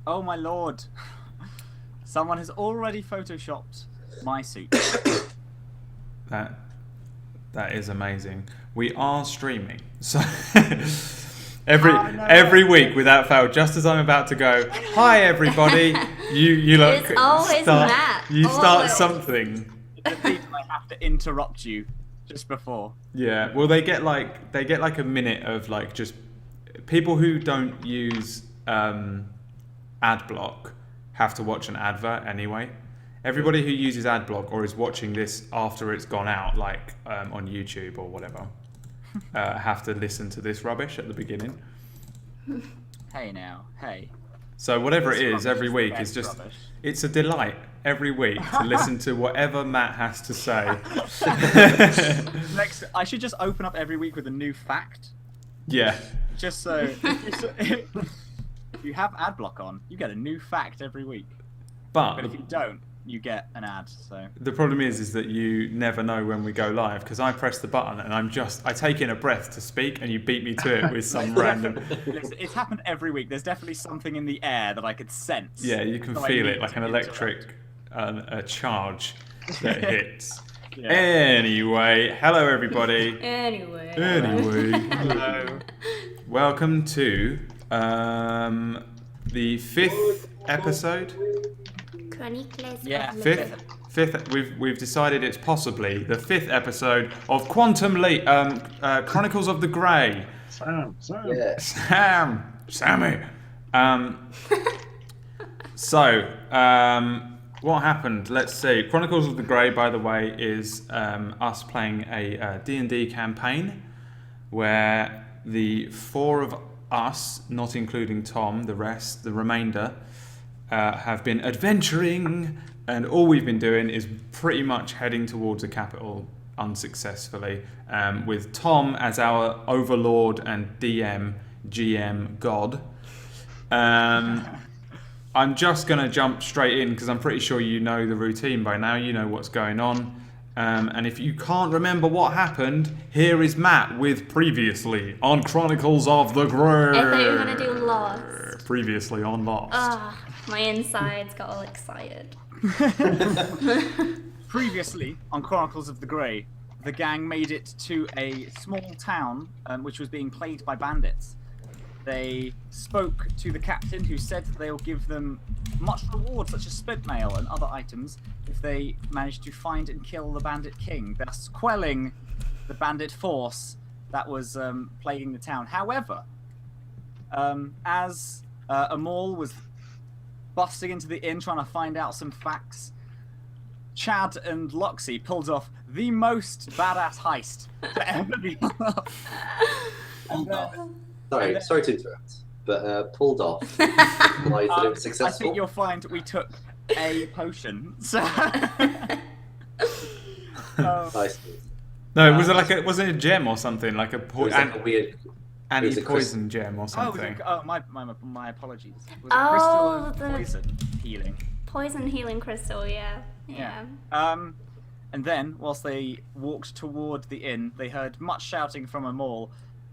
Oh my lord! Someone has already photoshopped my suit. That is amazing. We are streaming, so No every way. week without fail. Just as I'm about to go, hi everybody, you look It's always Matt. you start Always. something. It's a reason I have to interrupt you just before. Yeah, well they get like a minute of like just people who don't use ad block have to watch an advert anyway. Everybody who uses ad block or is watching this after it's gone out, like on YouTube or whatever, have to listen to this rubbish at the beginning. Hey now, hey. So whatever it This is, every rubbish is week the is best just, rubbish. it's a delight every week to listen to whatever Matt has to say. Next, I should just open up every week with a new fact. Yeah. Just so if you have ad block on, you get a new fact every week. But But if you don't, you get an ad. So the problem is that you never know when we go live because I press the button and I take in a breath to speak and you beat me to it with some random. listen, it's happened every week. There's definitely something in the air that I could sense. Yeah, you can so I feel need it like to an interrupt. electric a charge that hits. Yeah. Anyway, hello everybody. Anyway. Hello. Welcome to the 5th episode. Chronicles Yeah, of Fifth. We've decided it's possibly the 5th episode of Chronicles of the Grey. Sam. Sammy. What happened? Let's see. Chronicles of the Grey, by the way, is us playing a D&D campaign where the 4 of us, not including Tom, the remainder, have been adventuring, and all we've been doing is pretty much heading towards the capital unsuccessfully, with Tom as our overlord and GM god. I'm just going to jump straight in because I'm pretty sure you know the routine by now. You know what's going on. And if you can't remember what happened, here is Matt with Previously on Chronicles of the Grey. I thought you were going to do Lost. Previously on Lost. My insides got all excited. Previously on Chronicles of the Grey, the gang made it to a small town which was being plagued by bandits. They spoke to the captain, who said that they'll give them much reward, such as spent mail and other items, if they manage to find and kill the bandit king, thus quelling the bandit force that was plaguing the town. However, as Amal was busting into the inn trying to find out some facts, Chad and Loxy pulled off the most badass heist to ever be Pulled off. Sorry to interrupt, but pulled off. Why that it was I successful? think you'll find we took a potion. So Nice. No, was it was it a gem or something like a It was like a weird. anti-poison gem or was something? it, my apologies. Was it Oh, crystal of poison healing? Poison healing crystal, yeah. And then, whilst they walked toward the inn, they heard much shouting from a mall,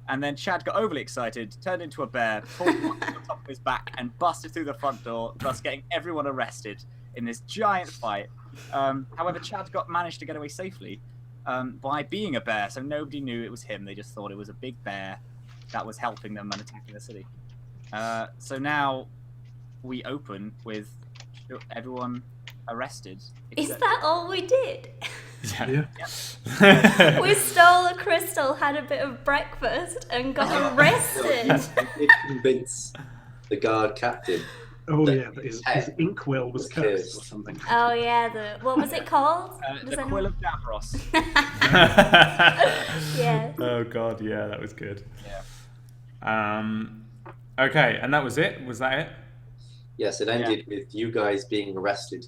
and then Chad got overly excited, turned into a bear, pulled one on the top of his back, and busted through the front door, thus getting everyone arrested in this giant fight. However, Chad managed to get away safely by being a bear, so nobody knew it was him. They just thought it was a big bear that was helping them and attacking the city. So now we open with everyone arrested. Is that all we did? Yeah. We stole a crystal, had a bit of breakfast, and got arrested. Did convince the guard captain. Oh yeah, but his inkwell was cursed or something. Oh yeah, what was it called? The Quill of Davros. Yeah. Oh god, yeah, that was good. Yeah. Okay, and that was it? Was that it? Yes, it ended with you guys being arrested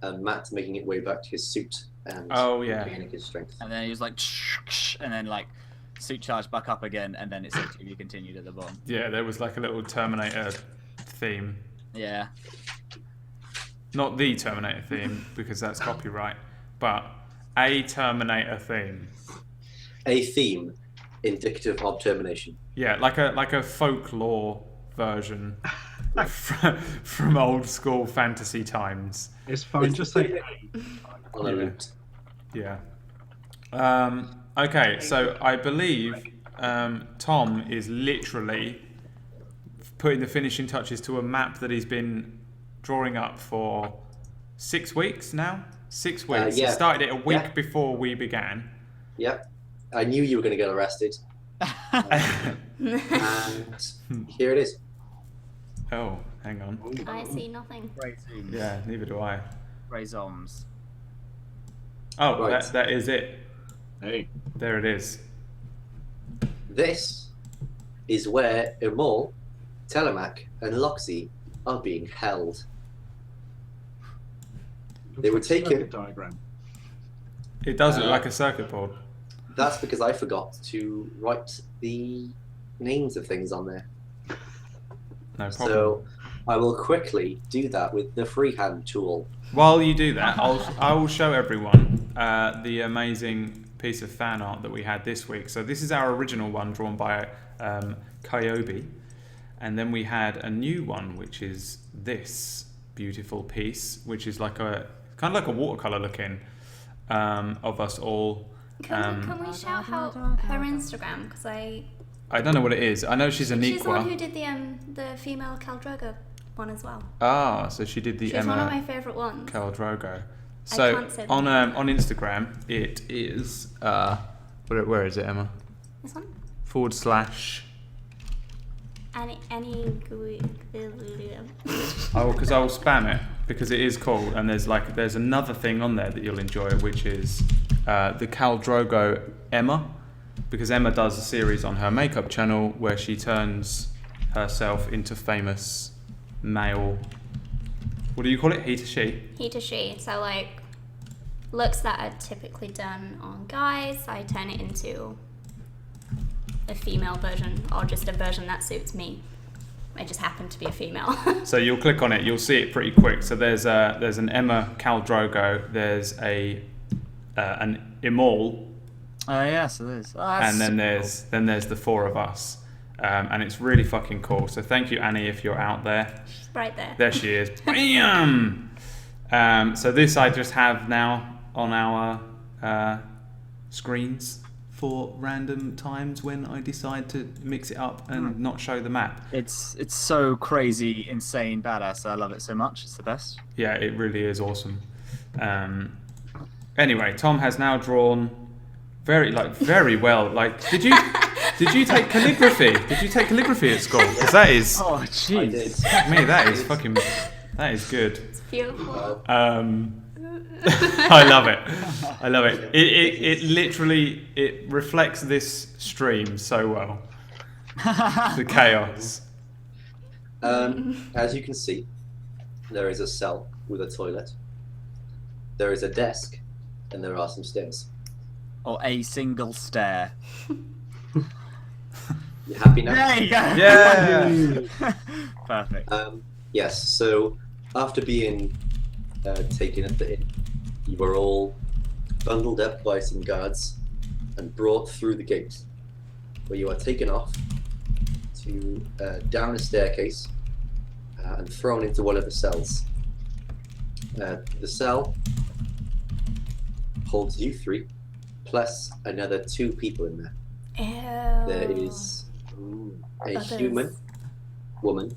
and Matt making it way back to his suit and gaining his strength. And then he was like, and then like suit charged back up again, and then it said to be continued at the bottom. Yeah, there was like a little Terminator theme. Yeah. Not the Terminator theme, because that's copyright, but a Terminator theme. A theme indicative of termination. Yeah, like a folklore version from old school fantasy times. It's fine. Just say On a loot. Yeah. Okay, so I believe Tom is literally putting the finishing touches to a map that he's been drawing up for 6 weeks now. 6 weeks. Yeah. He started it a week before we began. Yep. I knew you were going to get arrested. And here it is. Oh, hang on. I see nothing. Yeah, neither do I. Raisoms. Oh, Right. that is it. hey. There it is. This is where Emol, Telemac, and Loxy are being held. They were taken- Circuit diagram. It does look like a circuit board. That's because I forgot to write the names of things on there. No problem. So I will quickly do that with the freehand tool. While you do that, I will show everyone the amazing piece of fan art that we had this week. So this is our original one drawn by Kyobi, and then we had a new one, which is this beautiful piece, which is like a kind of like a watercolor looking of us all. Can we shout out her Instagram? Because I don't know what it is. I know she's an she's the one Equa. who did the female Caldrogo one as well. Ah, so she did the She's Emma one of my favourite ones. Caldrogo. So can't say the on name. on Instagram it is where is it, Emma? This one? /. Any Oh, because I will spam it because it is cool, and there's another thing on there that you'll enjoy, which is the Caldrogo Emma, because Emma does a series on her makeup channel where she turns herself into famous male. What do you call it? He to she. he to she. So like looks that are typically done on guys, I turn it into a female version, or just a version that suits me. I just happen to be a female. So you'll click on it, you'll see it pretty quick. So there's an Emma Caldrogo, there's an Emol, Yes, it is. and then there's the four of us, and it's really fucking cool. So thank you, Annie, if you're out there. She's right there. There she is. Bam! So this I just have now on our screens for random times when I decide to mix it up and not show the map. It's so crazy, insane, badass. I love it so much. It's the best. Yeah, it really is awesome. Anyway, Tom has now drawn very well. Like, did you take calligraphy? Did you take calligraphy at school? Because that is, Oh, I jeez. did. me, that is good. It's beautiful. I love it. I love it. It literally reflects this stream so well. The chaos. As you can see, there is a cell with a toilet. There is a desk, and there are some stairs. Or a single stair. You happy now? There you go. Yeah. Perfect. Yes. So after being taken at the inn, you were all bundled up by some guards and brought through the gate, where you are taken off to down a staircase and thrown into one of the cells. The cell holds you three, plus another 2 people in there. Ew. There is a Others. human woman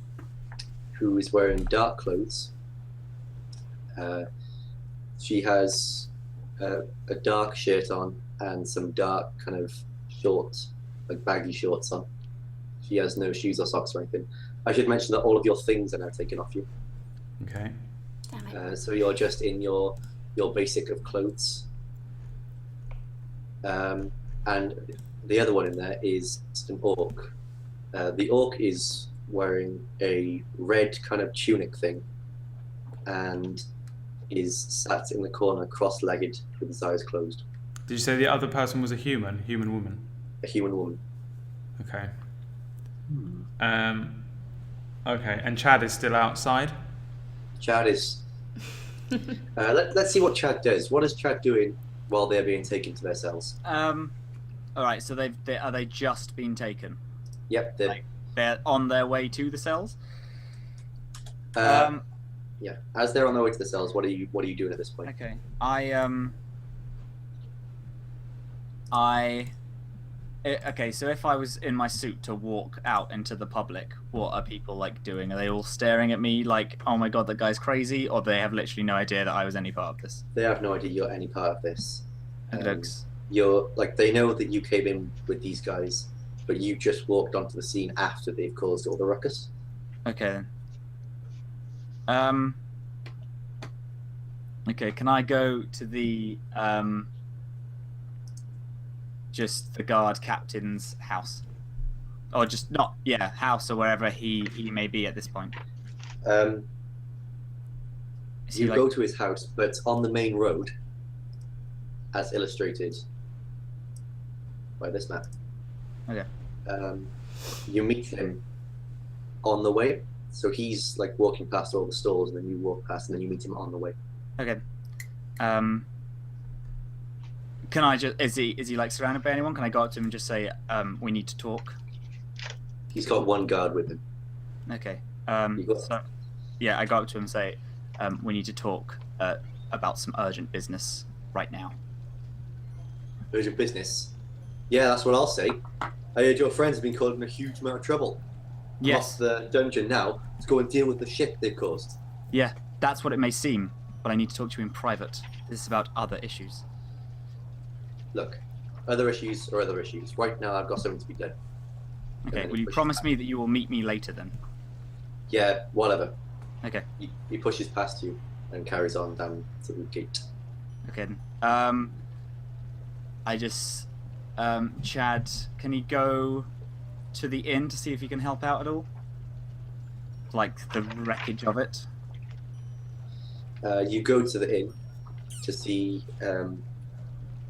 who is wearing dark clothes. She has a dark shirt on and some dark kind of shorts, like baggy shorts on. She has no shoes or socks or anything. I should mention that all of your things are now taken off you. Okay. Damn it. So you're just in your basic of clothes. And the other one in there is an orc. The orc is wearing a red kind of tunic thing and is sat in the corner cross-legged with his eyes closed. Did you say the other person was a human woman? A human woman. Okay. Okay, and Chad is still outside? Chad is... let's see what Chad does. What is Chad doing while they're being taken to their cells? All right. So are they just been taken? Yep, They're on their way to the cells. Yeah. As they're on their way to the cells, what are you doing at this point? Okay. Okay, so if I was in my suit to walk out into the public, what are people like doing? Are they all staring at me like, oh my god, that guy's crazy, or they have literally no idea that I was any part of this? They have no idea you're any part of this. Okey-dokes. You're like, they know that you came in with these guys, but you just walked onto the scene after they've caused all the ruckus. Okay then. Okay, can I go to the just the guard captain's house, or just not house, or wherever he may be at this point? Is he, You like- go to his house, but on the main road, as illustrated by this map. Okay. You meet him on the way. So he's like walking past all the stores, and then you walk past, and then you meet him on the way. Okay. Can I just is he like surrounded by anyone? Can I go up to him and just say, we need to talk? He's got one guard with him. Okay. You got- So, yeah, I go up to him and say, we need to talk about some urgent business right now. Urgent business. Yeah, that's what I'll say. I heard your friends have been caught in a huge amount of trouble. Yes. Off the dungeon now to go and deal with the shit they've caused. Yeah, that's what it may seem, but I need to talk to you in private. This is about other issues. Look, other issues are other issues. Right now, I've got something to be done. Okay, then will he you pushes promise back. me that you will meet me later then? Yeah, whatever. Okay. He pushes past you and carries on down to the gate. Okay. I just, Chad, can he go to the inn to see if he can help out at all? Like the wreckage of it. You go to the inn to see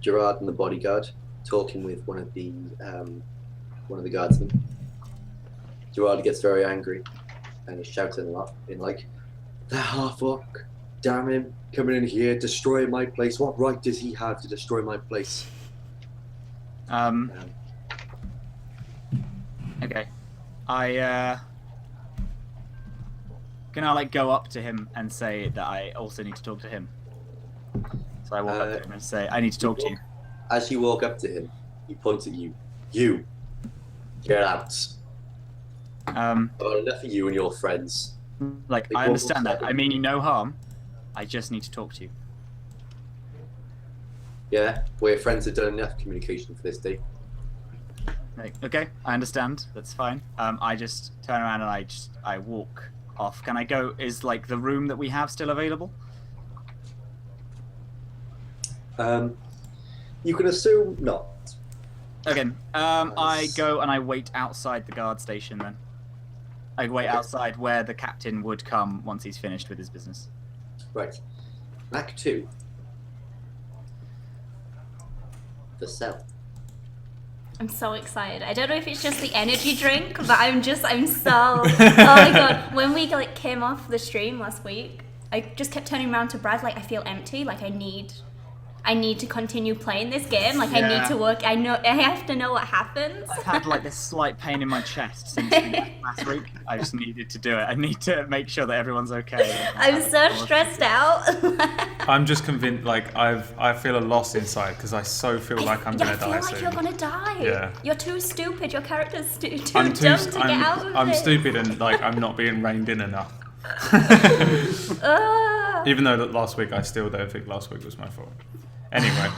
Gerard and the bodyguard talking with one of the guardsmen. Gerard gets very angry and is shouting a lot in like, "That half-orc, damn him, coming in here, destroying my place. What right does he have to destroy my place?" Okay. Can I like go up to him and say that I also need to talk to him? So I walk up to him and say, I need to talk to you. As you walk up to him, he points at you. You, get out. I've had enough of you and your friends. Like, I understand that. I mean you no harm. I just need to talk to you. Yeah, we're friends have done enough communication for this day. Like, okay, I understand. That's fine. I just turn around and I walk off. Can I go? Is like the room that we have still available? You can assume not. Okay. I go and I wait outside the guard station then. I wait outside where the captain would come once he's finished with his business. Right. Act 2. The cell. I'm so excited. I don't know if it's just the energy drink, but I'm so, oh my god. When we like came off the stream last week, I just kept turning around to Brad like, I feel empty, like I need to continue playing this game, like I need to work, I have to know what happens. I've had like this slight pain in my chest since last week. I just needed to do it. I need to make sure that everyone's okay. I'm so stressed out. I'm just convinced, like I feel a loss inside because I so feel like I'm gonna die I feel like soon. you're gonna die. Yeah. You're too stupid. Your character's too I'm dumb to get out of I'm it. stupid and like I'm not being reined in enough. Even though that last week I still don't think last week was my fault. Anyway,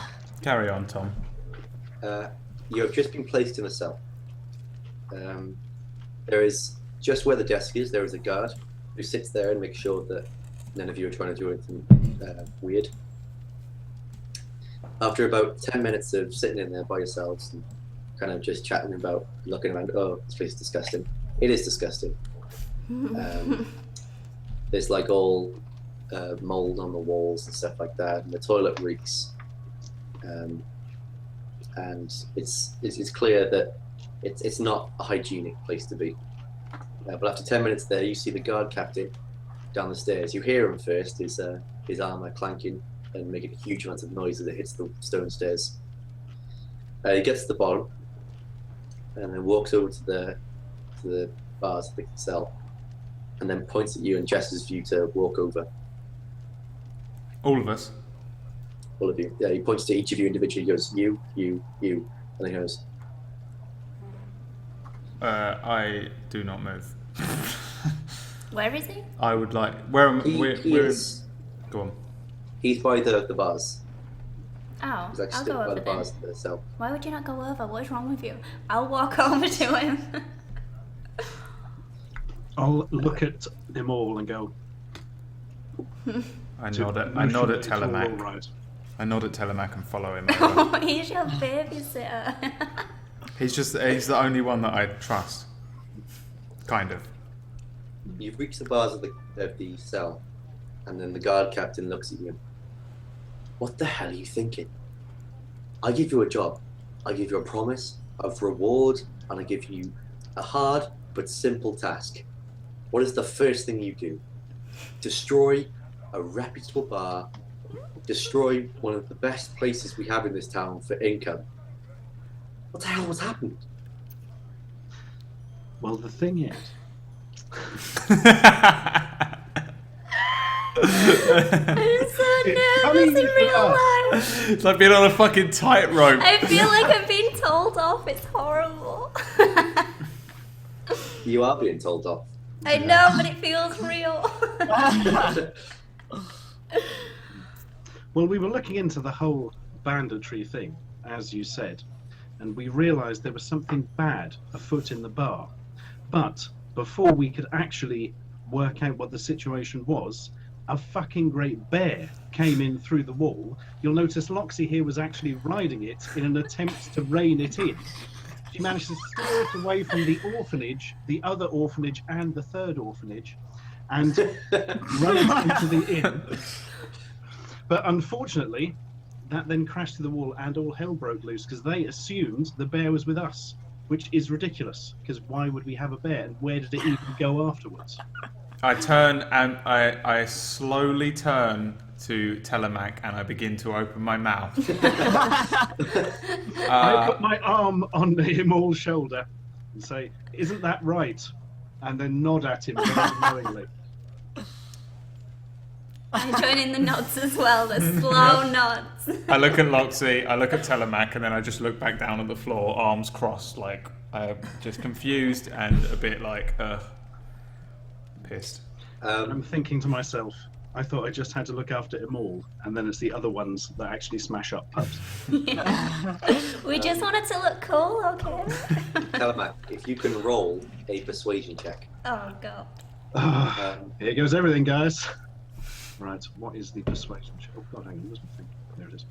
carry on, Tom. You have just been placed in a cell. There is, just where the desk is, there is a guard who sits there and makes sure that none of you are trying to do anything weird. After about 10 minutes of sitting in there by yourselves and kind of just chatting about, looking around, oh, this place is disgusting. It is disgusting. There's like all mold on the walls and stuff like that, and the toilet reeks. And it's clear that it's not a hygienic place to be. But after 10 minutes there, you see the guard captain down the stairs. You hear him first, his armor clanking and making a huge amount of noise as it hits the stone stairs. He gets to the bottom and then walks over to the bars of the cell and then points at you and gestures for you to walk over. All of us. All of you. Yeah, he points to each of you individually. He goes, you, and then he goes, I do not move. Where is he? I would like. Where am he we're is. Go on. He's by the bars. Oh, He's like I'll stood go by over the then. bars itself. Why would you not go over? What is wrong with you? I'll walk over to him. I'll look at them all and go. I nod at Telemac. Right. I nod at Telemac and follow him over. Oh, he's your babysitter. He's the only one that I trust. Kind of. You've reached the bars of the cell, and then the guard captain looks at you. What the hell are you thinking? I give you a job. I give you a promise of reward, and I give you a hard but simple task. What is the first thing you do? Destroy a reputable bar, destroy one of the best places we have in this town for income. What the hell has happened? Well, the thing is, I'm so nervous in real life. It's like being on a fucking tightrope. I feel like I'm being told off. It's horrible. You are being told off. I know, but it feels real. well, we were looking into the whole banditry thing, as you said, and we realised there was something bad afoot in the bar. But before we could actually work out what the situation was, a fucking great bear came in through the wall. You'll notice Loxy here was actually riding it in an attempt to rein it in. She managed to steer it away from the orphanage, the other orphanage, and the third orphanage, and run it into the inn. But unfortunately, that then crashed to the wall and all hell broke loose because they assumed the bear was with us, which is ridiculous, because why would we have a bear, and where did it even go afterwards? I turn and I slowly turn to Telemac and I begin to open my mouth. I put my arm on him all's shoulder and say, "Isn't that right?" And then nod at him very knowingly. I join in the nods as well, the slow nods. I look at Loxy, I look at Telemac, and then I just look back down at the floor, arms crossed, like just confused and a bit like pissed. I'm thinking to myself, I thought I just had to look after him all, and then it's the other ones that actually smash up pubs. Yeah. We just wanted to look cool, okay? Telemac, if you can roll a persuasion check. Oh, God. Here goes everything, guys. Right, what is the persuasion check? Oh god, hang on, where's my thing? There it is.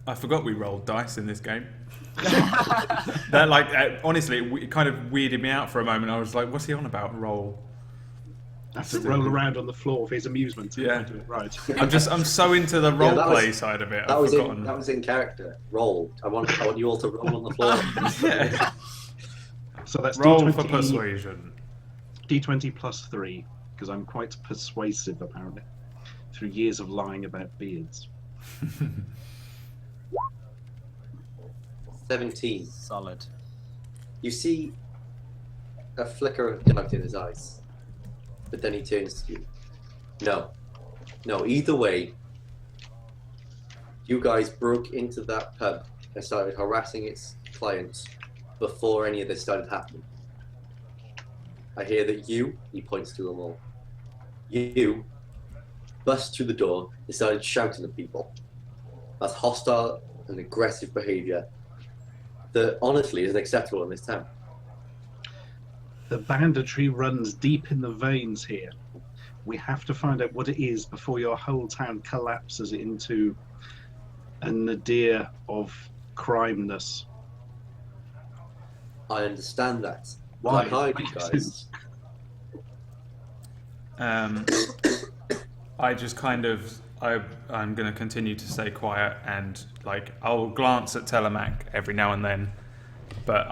I forgot we rolled dice in this game. That honestly, it kind of weirded me out for a moment. I was like, "What's he on about?" Roll. Have to roll around on the floor for his amusement. Yeah. Right. I'm so into the role play side of it. That I've forgotten. that was in character. Roll. I want you all to roll on the floor. Yeah. So that's Roll D20, for persuasion. D20 plus 3, because I'm quite persuasive apparently, through years of lying about beards. 17. Solid. You see a flicker of doubt in his eyes, but then he turns to you. No, either way, you guys broke into that pub and started harassing its clients before any of this started happening. I hear that he points to them all, you bust through the door and started shouting at people. That's hostile and aggressive behaviour that honestly isn't acceptable in this town. The banditry runs deep in the veins here. We have to find out what it is before your whole town collapses into a nadir of crimeness. I understand that. Why? I hide you Makes guys. sense. I just kind of I'm going to continue to stay quiet and I'll glance at Telemac every now and then, but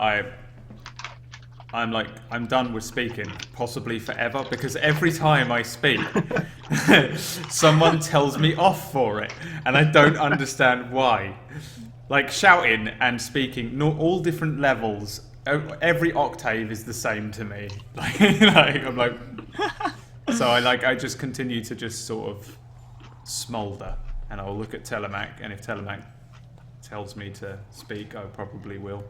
I'm done with speaking, possibly forever, because every time I speak, someone tells me off for it, and I don't understand why. Like shouting and speaking, all different levels every octave is the same to me. Like I'm like, so I just continue to just sort of smolder, and I'll look at Telemac, and if Telemac tells me to speak, I probably will.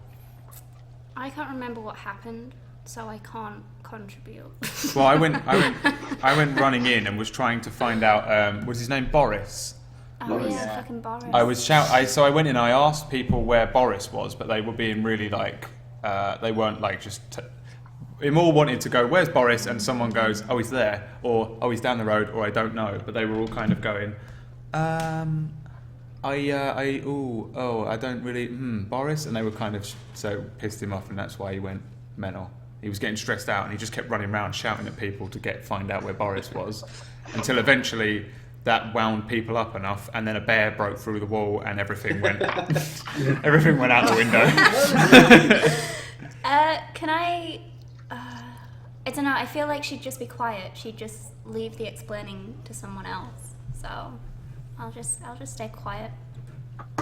I can't remember what happened, so I can't contribute. Well, I went running in and was trying to find out. Was his name Boris? Oh yeah, fucking Boris. So I went in. I asked people where Boris was, but they were being really like. They weren't like just. Imul wanted to go, "Where's Boris?" And someone goes, "Oh, he's there," or "Oh, he's down the road," or "I don't know." But they were all kind of going, I don't really, Boris, and they were kind of so pissed him off, and that's why he went mental. He was getting stressed out, and he just kept running around shouting at people to find out where Boris was, until eventually that wound people up enough, and then a bear broke through the wall, and everything went out the window. Can I don't know. I feel like she'd just be quiet. She'd just leave the explaining to someone else. So I'll just stay quiet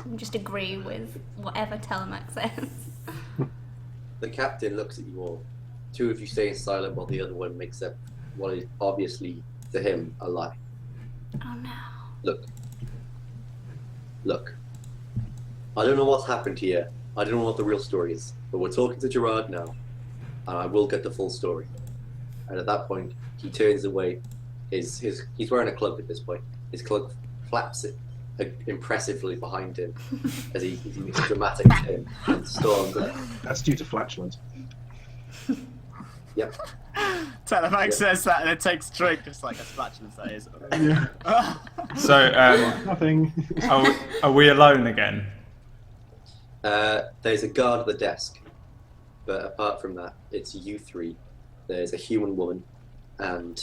and just agree with whatever Telemac says. The captain looks at you all. Two of you stay silent while the other one makes up what is obviously to him a lie. Oh no. Look. I don't know what's happened here. I don't know what the real story is. But we're talking to Gerard now, and I will get the full story. And at that point, he turns away. He's wearing a cloak at this point. His cloak flaps it impressively behind him as he makes a dramatic turn and storms out. That's due to flatulence. Yep. Telemac says that, and it takes a drink, just like a flatulence that is. Yeah. So, Nothing. are we alone again? There's a guard at the desk, but apart from that, it's you three. There's a human woman and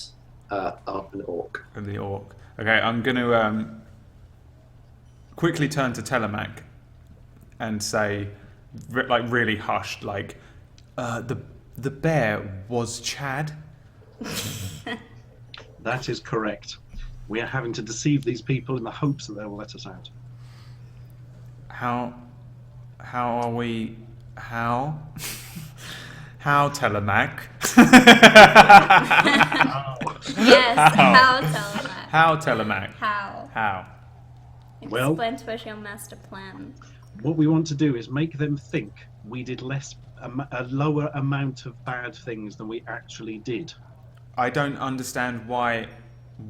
an orc. And the orc. Okay, I'm going to quickly turn to Telemac and say, like really hushed, like, the bear was Chad. That is correct. We are having to deceive these people in the hopes that they will let us out. How are we? How Telemac? Yes, how Telemac? How Telemac? How? Well- Explain to us your master plan. What we want to do is make them think we did a lower amount of bad things than we actually did. I don't understand why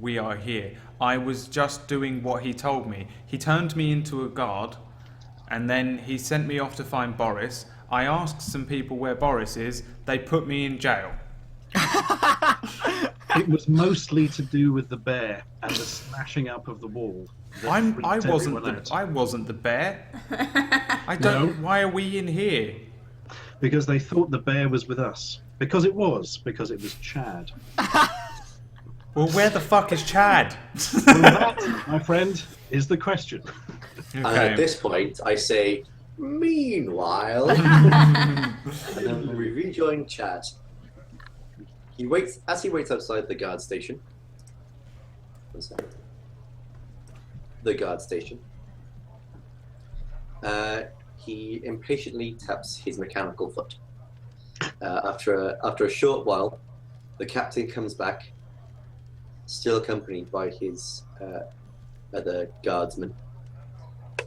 we are here. I was just doing what he told me. He turned me into a guard, and then he sent me off to find Boris. I asked some people where Boris is. They put me in jail. It was mostly to do with the bear and the smashing up of the wall. I wasn't the bear. I don't. No. Why are we in here? Because they thought the bear was with us. Because it was Chad. Well, where the fuck is Chad? Well, that, my friend, is the question. And at this point, I say, meanwhile, and then we rejoin Chad. He waits outside the guard station. One second. The guard station. He impatiently taps his mechanical foot. After a short while, the captain comes back, still accompanied by his other guardsmen.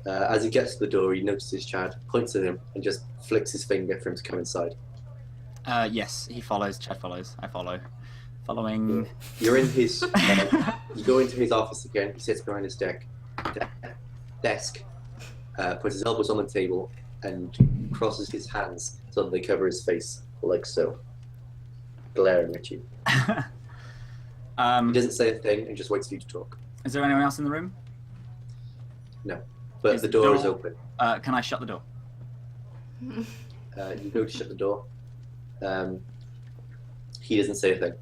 As he gets to the door, he notices Chad, points at him, and just flicks his finger for him to come inside. Yes, he follows. Chad follows. I follow. Following. You're in his. You go into his office again. He sits behind his desk, puts his elbows on the table, and crosses his hands so that they cover his face, like so, glaring at you. He doesn't say a thing and just waits for you to talk. Is there anyone else in the room? No, but the door is open. Can I shut the door? You go to shut the door. He doesn't say a thing.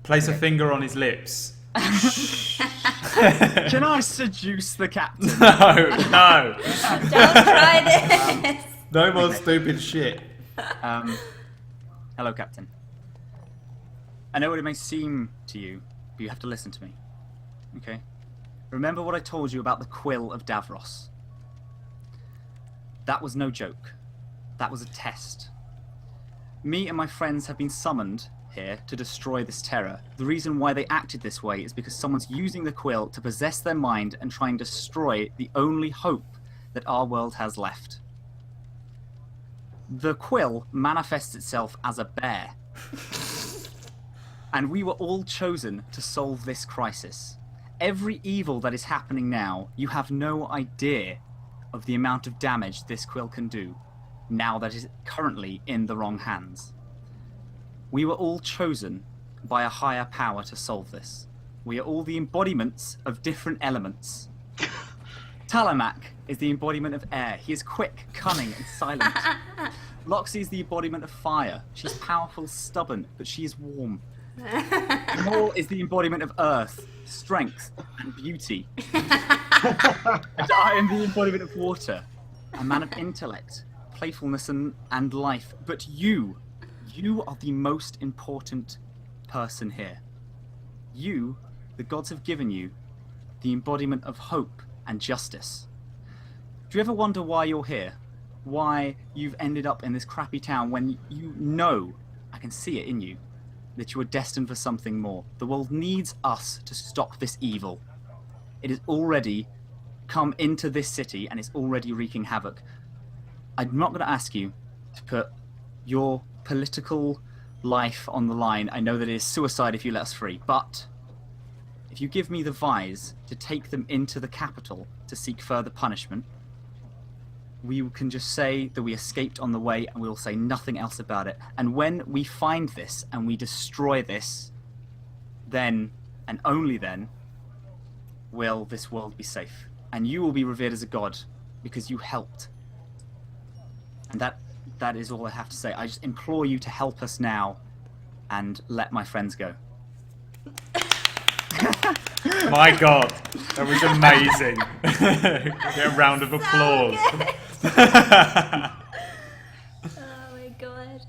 Place a finger on his lips. Can I seduce the captain? No. Don't try this. No more stupid shit. Hello, Captain. I know what it may seem to you, but you have to listen to me. Okay? Remember what I told you about the quill of Davros? That was no joke. That was a test. Me and my friends have been summoned here to destroy this terror. The reason why they acted this way is because someone's using the quill to possess their mind and try and destroy the only hope that our world has left. The quill manifests itself as a bear. And we were all chosen to solve this crisis. Every evil that is happening now, you have no idea of the amount of damage this quill can do now that it is currently in the wrong hands. We were all chosen by a higher power to solve this. We are all the embodiments of different elements. Talamak is the embodiment of air. He is quick, cunning, and silent. Loxy is the embodiment of fire. She's powerful, stubborn, but she is warm. Maul is the embodiment of earth, strength, and beauty. And I am the embodiment of water, a man of intellect, playfulness, and life. But you are the most important person here. You, the gods have given you, the embodiment of hope and justice. Do you ever wonder why you're here? Why you've ended up in this crappy town when you know, I can see it in you, that you are destined for something more? The world needs us to stop this evil. It has already come into this city and it's already wreaking havoc. I'm not going to ask you to put your political life on the line. I know that it is suicide if you let us free, but if you give me the Vise to take them into the capital to seek further punishment, we can just say that we escaped on the way and we'll say nothing else about it. And when we find this and we destroy this, then, and only then, will this world be safe. And you will be revered as a god because you helped. And that is all I have to say. I just implore you to help us now and let my friends go. My God, that was amazing. Get a round of applause. Oh my god.